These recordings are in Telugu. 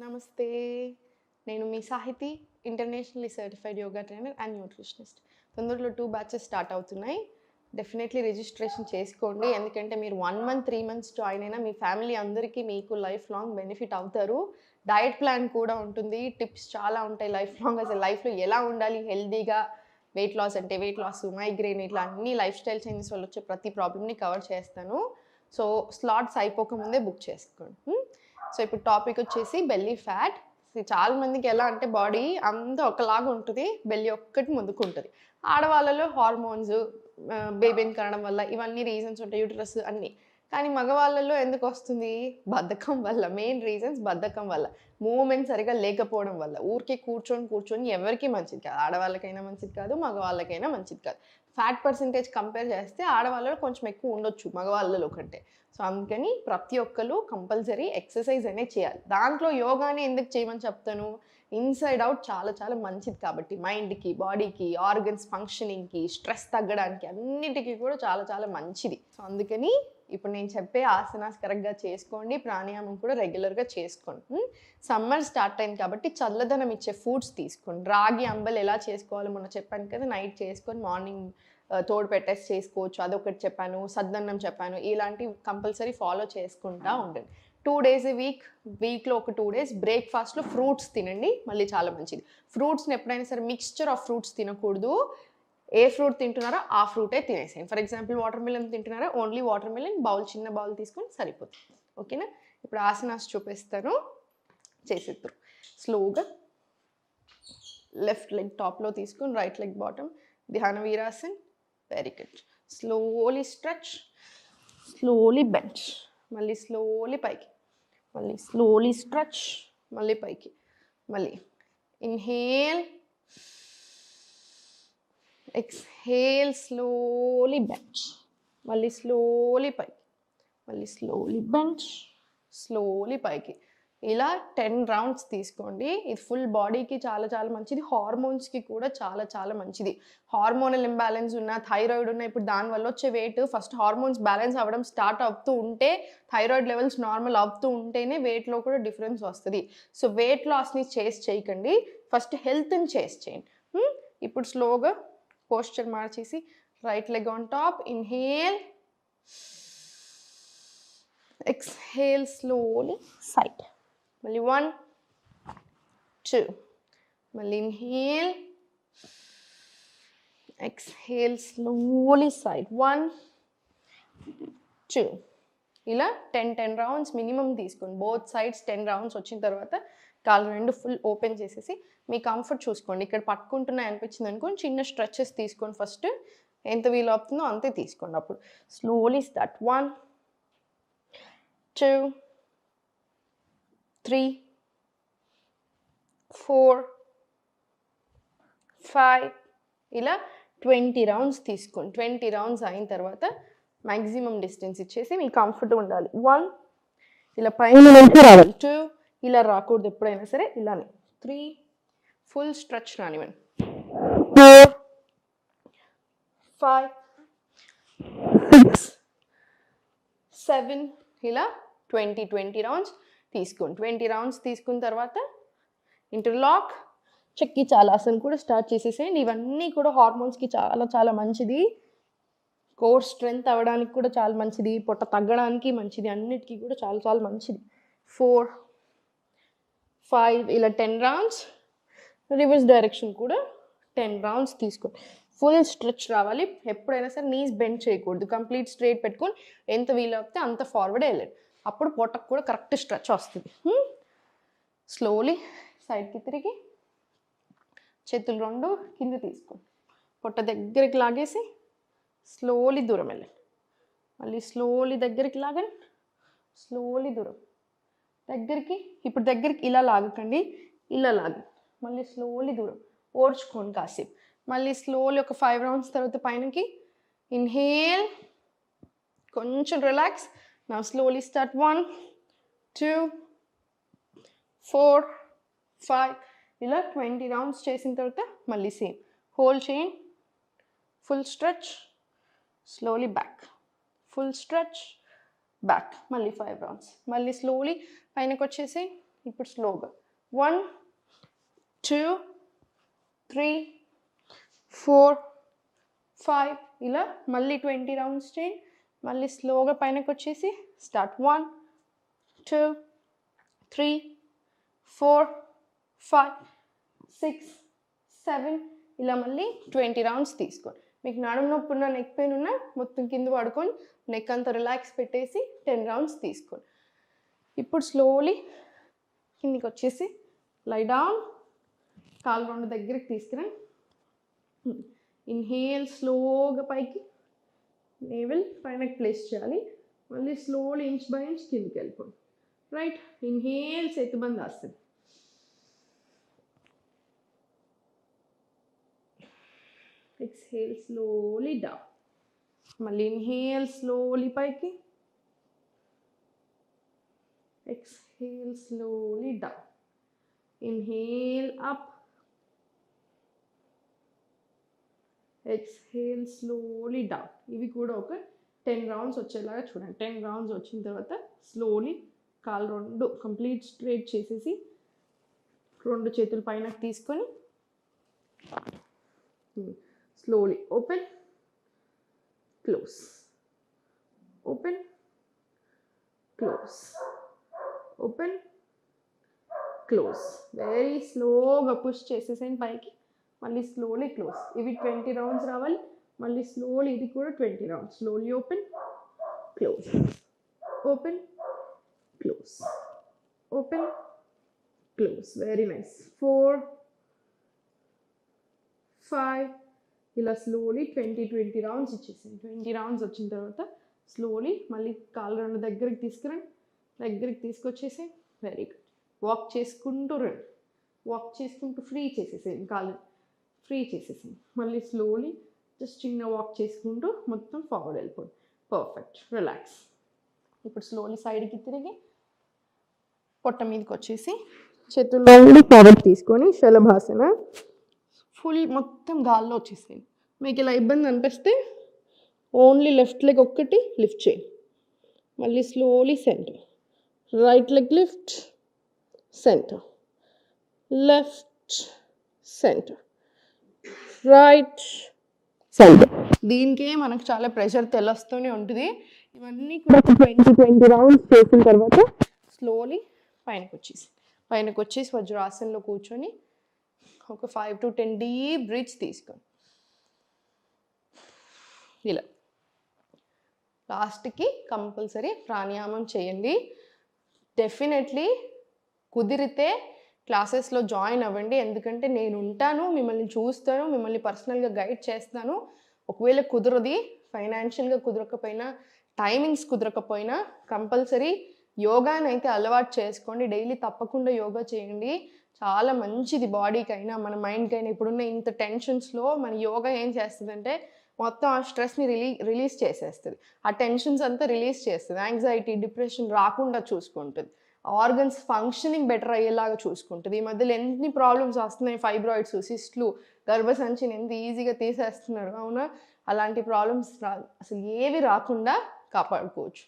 నమస్తే. నేను మీ Sahiti, internationally certified yoga trainer and nutritionist. తొందరలో 2 బ్యాచెస్ స్టార్ట్ అవుతున్నాయి. డెఫినెట్లీ రిజిస్ట్రేషన్ చేసుకోండి. ఎందుకంటే మీరు 1 మంత్, 3 మంత్స్ జాయిన్ అయినా మీ ఫ్యామిలీ అందరికీ మీకు లైఫ్ లాంగ్ బెనిఫిట్ అవుతారు. డయట్ ప్లాన్ కూడా ఉంటుంది. టిప్స్ చాలా ఉంటాయి లైఫ్ లాంగ్. అసలు లైఫ్లో ఎలా ఉండాలి హెల్తీగా, వెయిట్ లాస్ అంటే వెయిట్ లాస్, మైగ్రేన్ ఇట్లా అన్ని లైఫ్ స్టైల్ చేంజెస్ వల్ల వచ్చే ప్రతి ప్రాబ్లమ్ని కవర్ చేస్తాను. సో స్లాట్స్ అయిపోకముందే బుక్ చేసుకోండి. సో ఇప్పుడు టాపిక్ వచ్చేసి బెల్లీ ఫ్యాట్. చాలా మందికి ఎలా అంటే బాడీ అంతా ఒకలాగా ఉంటుంది, బెల్లీ ఒక్కటి ముందుకు ఉంటుంది. ఆడవాళ్ళలో హార్మోన్స్, బేబీని కనడం వల్ల ఇవన్నీ రీజన్స్ ఉంటాయి, యూటరస్ అన్నీ. కానీ మగవాళ్ళలో ఎందుకు వస్తుంది? బద్ధకం వల్ల. మెయిన్ రీజన్స్ బద్ధకం వల్ల, మూమెంట్ సరిగా లేకపోవడం వల్ల. ఊరికే కూర్చొని ఎవరికి మంచిది కాదు. ఆడవాళ్ళకైనా మంచిది కాదు, మగవాళ్ళకైనా మంచిది కాదు. ఫ్యాట్ పర్సెంటేజ్ కంపేర్ చేస్తే ఆడవాళ్ళలో కొంచెం ఎక్కువ ఉండొచ్చు మగవాళ్ళలో కంటే. సో అందుకని ప్రతి ఒక్కరు కంపల్సరీ ఎక్సర్సైజ్ అనేది చేయాలి. దాంట్లో యోగాని ఎందుకు చేయమని చెప్తాను? ఇన్సైడ్ అవుట్ చాలా చాలా మంచిది కాబట్టి, మైండ్కి, బాడీకి, ఆర్గన్స్ ఫంక్షనింగ్కి, స్ట్రెస్ తగ్గడానికి అన్నిటికీ కూడా చాలా చాలా మంచిది. సో అందుకని ఇప్పుడు నేను చెప్పే ఆసనాస్ కరెక్ట్గా చేసుకోండి, ప్రాణాయామం కూడా రెగ్యులర్గా చేసుకోండి. సమ్మర్ స్టార్ట్ అయింది కాబట్టి చల్లదనం ఇచ్చే ఫుడ్స్ తీసుకోండి. రాగి అంబలి ఎలా చేసుకోవాలో మొన్న చెప్పాను కదా, నైట్ చేసుకొని మార్నింగ్ తోడు పెట్టేసి చేసుకోవచ్చు, అదొకటి చెప్పాను. సద్దన్నం చెప్పాను. ఇలాంటివి కంపల్సరీ ఫాలో చేసుకుంటూ ఉండండి. 2 days a వీక్లో ఒక 2 days బ్రేక్ఫాస్ట్లో ఫ్రూట్స్ తినండి, మళ్ళీ చాలా మంచిది. ఫ్రూట్స్ని ఎప్పుడైనా సరే మిక్స్చర్ ఆఫ్ ఫ్రూట్స్ తినకూడదు. ఏ ఫ్రూట్ తింటున్నారో ఆ ఫ్రూటే తినేసేయండి. ఫర్ ఎగ్జాంపుల్ వాటర్ మిలన్ తింటున్నారా, ఓన్లీ వాటర్ మిలన్ చిన్న బౌల్ తీసుకొని సరిపోతుంది. ఓకేనా? ఇప్పుడు ఆసనాస్ చూపిస్తాను, చేసేద్దరు. స్లోగా లెఫ్ట్ లెగ్ టాప్లో తీసుకొని right leg bottom, Dhyana Veerasan. Very good. Slowly stretch, slowly bend, మళ్ళీ స్లోలీ పైకి, మళ్ళీ స్లోలీ స్ట్రెచ్, మళ్ళీ పైకి, మళ్ళీ ఇన్హేల్, ఎక్స్హేల్, స్లోలీ బెంచ్, మళ్ళీ స్లోలీ పైకి, మళ్ళీ స్లోలీ బెంచ్, స్లోలీ పైకి. ఇలా 10 rounds తీసుకోండి. ఇది ఫుల్ బాడీకి చాలా చాలా మంచిది, హార్మోన్స్కి కూడా చాలా చాలా మంచిది. హార్మోనల్ ఇంబ్యాలెన్స్ ఉన్న, థైరాయిడ్ ఉన్న, ఇప్పుడు దానివల్ల వచ్చే వెయిట్ ఫస్ట్ హార్మోన్స్ బ్యాలెన్స్ అవ్వడం స్టార్ట్ అవుతూ ఉంటే, థైరాయిడ్ లెవెల్స్ నార్మల్ అవుతూ ఉంటేనే వెయిట్లో కూడా డిఫరెన్స్ వస్తుంది. సో వెయిట్ లాస్ని చేయకండి, ఫస్ట్ హెల్త్ని చేయండి. ఇప్పుడు స్లోగా పోస్చర్ మార్చేసి right leg on top, inhale, exhale, slowly side, మళ్ళీ 1 2, మళ్ళీ ఇన్హేల్, ఎక్స్హేల్, స్లోలీ సైడ్, 1 2. ఇలా 10 rounds మినిమం తీసుకోండి. బోత్ సైడ్స్ 10 rounds వచ్చిన తర్వాత కాళ్ళు రెండు ఫుల్ ఓపెన్ చేసేసి మీ కంఫర్ట్ చూసుకోండి. ఇక్కడ పట్టుకుంటున్నాయి అనిపించింది అనుకోండి, చిన్న స్ట్రెచెస్ తీసుకోండి. ఫస్ట్ ఎంత వీలు అవుతుందో అంతే తీసుకోండి. అప్పుడు స్లోలీ స్టార్ట్. 1 2 3 4 5. ఇలా 20 rounds తీసుకోండి. 20 rounds అయిన తర్వాత మ్యాక్సిమం డిస్టెన్స్ ఇచ్చేసి మీ కంఫర్ట్ ఉండాలి. 1 ఇలా పైన నుంచి రావాలి, 2 ఇలా రాకూడదు ఎప్పుడైనా సరే, ఇలానే 3 ఫుల్ స్ట్రెచ్ రానివ్వండి, 4 5 6 7. ఇలా 20 rounds తీసుకోండి. 20 rounds తీసుకున్న తర్వాత ఇంటర్లాక్, చక్కి చాలాసన్ కూడా స్టార్ట్ చేసేసేయండి. ఇవన్నీ కూడా హార్మోన్స్కి చాలా చాలా మంచిది, కోర్ స్ట్రెంగ్త్ అవ్వడానికి కూడా చాలా మంచిది, పొట్ట తగ్గడానికి మంచిది, అన్నిటికీ కూడా చాలా చాలా మంచిది. 4 5 ఇలా 10 rounds. రివర్స్ డైరెక్షన్ కూడా 10 rounds తీసుకోండి. ఫుల్ స్ట్రెచ్ రావాలి. ఎప్పుడైనా సరే నీస్ బెండ్ చేయకూడదు, కంప్లీట్ స్ట్రైట్ పెట్టుకొని ఎంత వీలు అవుతే అంత ఫార్వర్డ్ వెళ్ళండి. అప్పుడు పొట్టకు కూడా కరెక్ట్ స్ట్రెచ్ వస్తుంది. స్లోలీ సైడ్కి తిరిగి చేతులు రెండు కింద తీసుకోండి, పొట్ట దగ్గరికి లాగేసి స్లోలీ దూరం వెళ్ళండి. మళ్ళీ స్లోలీ దగ్గరికి లాగండి, స్లోలీ దూరం దగ్గరికి. ఇప్పుడు దగ్గరికి ఇలా లాగకండి, ఇలా లాగండి. మళ్ళీ స్లోలీ దూరం ఓడ్చుకోండి కాసేపు. మళ్ళీ స్లోలీ ఒక 5 rounds తర్వాత పైనకి. ఇన్హేల్, కొంచెం రిలాక్స్. నా స్లోలీ స్టార్ట్. 1 2 4 5. ఇలా 20 rounds చేసిన తర్వాత మళ్ళీ సేమ్ హోల్డ్ చేయండి. Full stretch, slowly back, full stretch back, మళ్ళీ 5 rounds. మళ్ళీ స్లోలీ పైనకి వచ్చేసి ఇప్పుడు స్లోగా 1 2 3 4 5 ఇలా మళ్ళీ 20 రౌండ్స్ చేయండి. మళ్ళీ స్లోగా పైనకి వచ్చేసి స్టార్ట్ 1 2 3 4 5 6 7 ఇలా మళ్ళీ 20 రౌండ్స్ తీసుకోండి. మీకు నడుము నొప్పి ఉన్న నెక్ పెయిన్ ఉన్నా మొత్తం కింద పడుకొని నెక్ అంతా రిలాక్స్ పెట్టేసి 10 రౌండ్స్ తీసుకోండి. ఇప్పుడు స్లోలీ కిందికి వచ్చేసి లై డౌన్, కాలు రెండు దగ్గరికి తీసుకురా. ఇన్హేల్ స్లోగా పైకి, నేవెల్ పైనకి ప్లేస్ చేయాలి. మళ్ళీ స్లోలీ ఇంచ్ బై ఇంచ్ కిందికి వెళ్ళిపోండి. Right, inhale Setubandh asan. Exhale slowly down. మళ్ళీ ఇన్హేల్ స్లోలీ పైకి, exhale slowly down, inhale up, exhale slowly down. ఇవి కూడా ఒక 10 రౌండ్స్ వచ్చేలాగా చూడండి. 10 రౌండ్స్ వచ్చిన తర్వాత స్లోలీ కాలు రెండు కంప్లీట్ స్ట్రైట్ చేసేసి రెండు చేతులు పైన తీసుకొని slowly open close, open close, open close. Very స్లోగా పుష్ చేసేసేయండి పైకి, మళ్ళీ స్లోలీ క్లోజ్. ఇవి 20 రౌండ్స్ రావాలి. మళ్ళీ స్లోలీ ఇది కూడా 20 rounds. Slowly open close, open close, open close. Very nice. 4 5 ఇలా స్లోలీ 20 రౌండ్స్ ఇచ్చేసాను. 20 రౌండ్స్ వచ్చిన తర్వాత స్లోలీ మళ్ళీ కాళ్ళు రెండు దగ్గరికి తీసుకురండి, దగ్గరికి తీసుకొచ్చేసి వెరీ గుడ్. వాక్ చేసుకుంటూ రండి, వాక్ చేసుకుంటూ ఫ్రీ చేసేసేయండి, కాళ్ళు ఫ్రీ చేసేసేయండి. మళ్ళీ స్లోలీ జస్ట్ చిన్న వాక్ చేసుకుంటూ మొత్తం ఫార్వర్డ్ వెళ్ళిపోండి. Perfect, relax. ఇప్పుడు స్లోలీ సైడ్కి తిరిగి పొట్ట మీదకి వచ్చేసి చేతుల్లో ఫార్వర్డ్ తీసుకొని శలభాసన ఫుల్ మొత్తం గాల్లో వచ్చేసేయండి. మీకు ఇలా ఇబ్బంది అనిపిస్తే ఓన్లీ లెఫ్ట్ లెగ్ ఒక్కటి లిఫ్ట్ చేయండి. మళ్ళీ slowly centre, right leg lift, centre, left centre, right centre. దీనికే మనకు చాలా ప్రెషర్ తెలుస్తూనే ఉంటుంది. ఇవన్నీ కూడా 20 రౌండ్స్ చేసిన తర్వాత స్లోలీ పైనకి వచ్చేసి వజ్రాసనంలో కూర్చొని ఒక 5 to 10 డీప్ బ్రీత్స్ తీసుకోండి. ఇలా లాస్ట్కి కంపల్సరీ ప్రాణాయామం చేయండి. డెఫినెట్లీ కుదిరితే క్లాసెస్లో జాయిన్ అవ్వండి. ఎందుకంటే నేను ఉంటాను, మిమ్మల్ని చూస్తాను, మిమ్మల్ని పర్సనల్గా గైడ్ చేస్తాను. ఒకవేళ కుదరది, ఫైనాన్షియల్గా కుదరకపోయినా, టైమింగ్స్ కుదరకపోయినా కంపల్సరీ యోగాని అయితే అలవాటు చేసుకోండి. డైలీ తప్పకుండా యోగా చేయండి. చాలా మంచిది బాడీకైనా మన మైండ్కైనా. ఇప్పుడున్న ఇంత టెన్షన్స్లో మన యోగా ఏం చేస్తుందంటే మొత్తం ఆ స్ట్రెస్ని రిలీజ్ చేసేస్తుంది. ఆ టెన్షన్స్ అంతా రిలీజ్ చేస్తుంది. యాంగ్జైటీ, డిప్రెషన్ రాకుండా చూసుకుంటుంది. ఆర్గన్స్ ఫంక్షనింగ్ బెటర్ అయ్యేలాగా చూసుకుంటుంది. ఈ మధ్యలో ఎన్ని ప్రాబ్లమ్స్ వస్తున్నాయి, ఫైబ్రాయిడ్స్, సిస్ట్లు, గర్భసంచిని ఎంత ఈజీగా తీసేస్తున్నారు. అవునా, అలాంటి ప్రాబ్లమ్స్ అసలు ఏవి రాకుండా కాపాడుకోవచ్చు.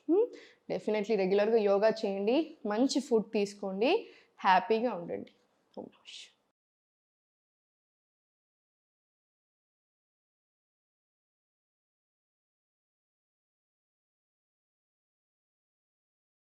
డెఫినెట్లీ రెగ్యులర్గా యోగా చేయండి, మంచి ఫుడ్ తీసుకోండి, హ్యాపీగా ఉండండి. ఓం నమః శివాయ.